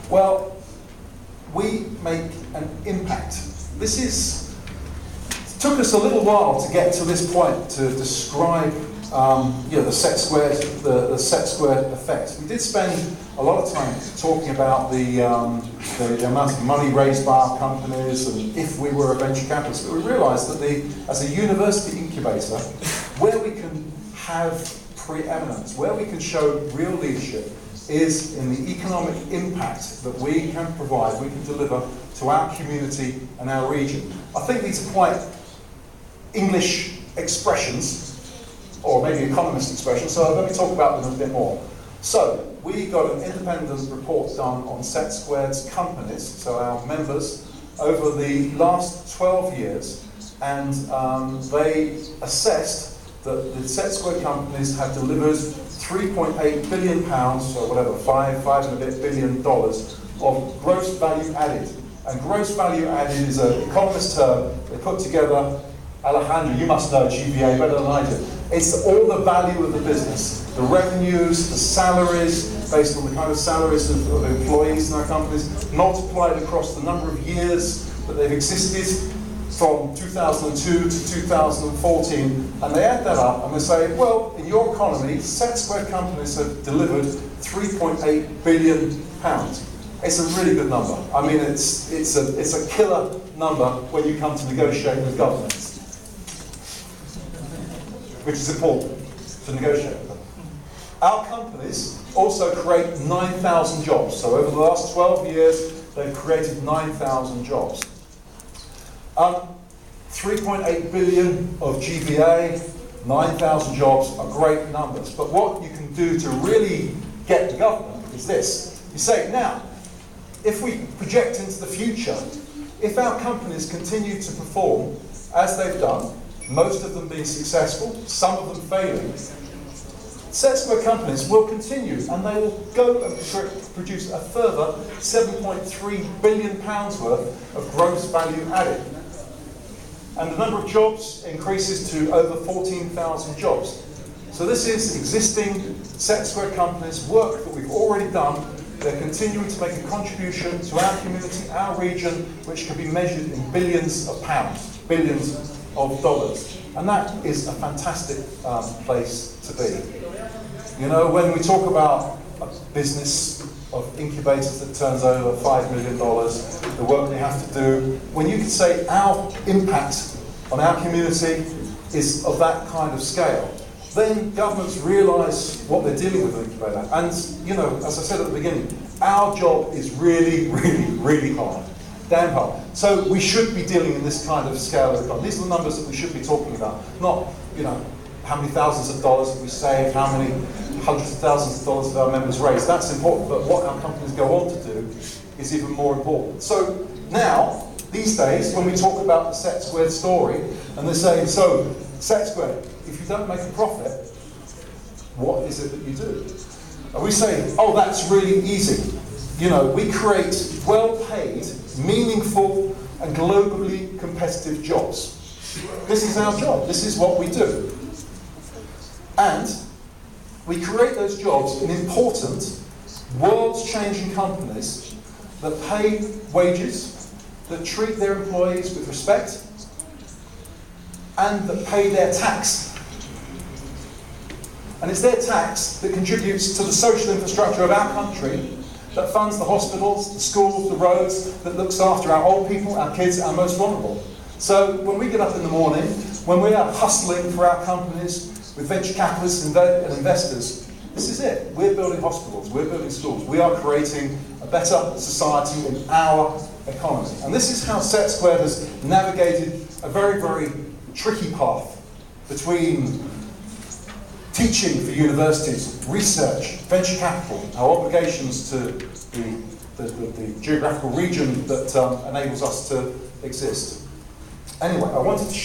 Well, we make an impact. It took us a little while to get to this point to describe the set squared effect. We did spend a lot of time talking about the amount of money raised by our companies and if we were a venture capitalist, but we realised that as a university incubator, where we can have preeminence, where we can show real leadership, is in the economic impact that we can provide, we can deliver to our community and our region. I think these are quite English expressions, or maybe economist expressions, so let me talk about them a bit more. So, we got an independent report done on Set Squared's companies, so our members, over the last 12 years, and they assessed that the Set Squared companies have delivered £3.8 billion, or whatever, five and a bit billion dollars of gross value added. And gross value added is an economist term they put together. Alejandro, you must know GVA better than I do. It's all the value of the business, the revenues, the salaries, based on the kind of salaries of employees in our companies, multiplied across the number of years that they've existed from 2002 to 2014, and they add that up and they say, well, in your economy, Set Squared companies have delivered £3.8 billion. It's a really good number. I mean, it's a killer number when you come to negotiate with governments, which is important to negotiate with them. Our companies also create 9,000 jobs. So over the last 12 years, they've created 9,000 jobs. 3.8 billion of GVA, 9,000 jobs are great numbers. But what you can do to really get the government is this. You say, now, if we project into the future, if our companies continue to perform as they've done, most of them being successful, some of them failing, Set Squared companies will continue and they will go and produce a further £7.3 billion worth of gross value added. And the number of jobs increases to over 14,000 jobs. So this is existing Set Squared companies, work that we've already done. They're continuing to make a contribution to our community, our region, which can be measured in billions of pounds, billions of dollars. And that is a fantastic place to be. You know, when we talk about a business of incubators that turns over $5 million, the work they have to do, when you can say our impact on our community is of that kind of scale, then governments realise what they're dealing with an incubator. And, you know, as I said at the beginning, our job is really, really, really hard. Damn hard. So we should be dealing in this kind of scale of economy. These are the numbers that we should be talking about. Not, you know, how many thousands of dollars have we saved, how many hundreds of thousands of dollars have our members raised. That's important, but what our companies go on to do is even more important. So now, these days, when we talk about the Set Squared story, and they're saying, so, Set Squared, if you don't make a profit, what is it that you do? And we say, oh, that's really easy. You know, we create well-paid, meaningful, and globally competitive jobs. This is our job. This is what we do. And we create those jobs in important, world-changing companies that pay wages, that treat their employees with respect, and that pay their tax. And it's their tax that contributes to the social infrastructure of our country, that funds the hospitals, the schools, the roads, that looks after our old people, our kids, our most vulnerable. So when we get up in the morning, when we are hustling for our companies with venture capitalists and investors, this is it. We're building hospitals, we're building schools, we are creating a better society in our economy. And this is how Set Squared has navigated a very, very tricky path between teaching for universities, research, venture capital, our obligations to the geographical region that enables us to exist. Anyway, I wanted to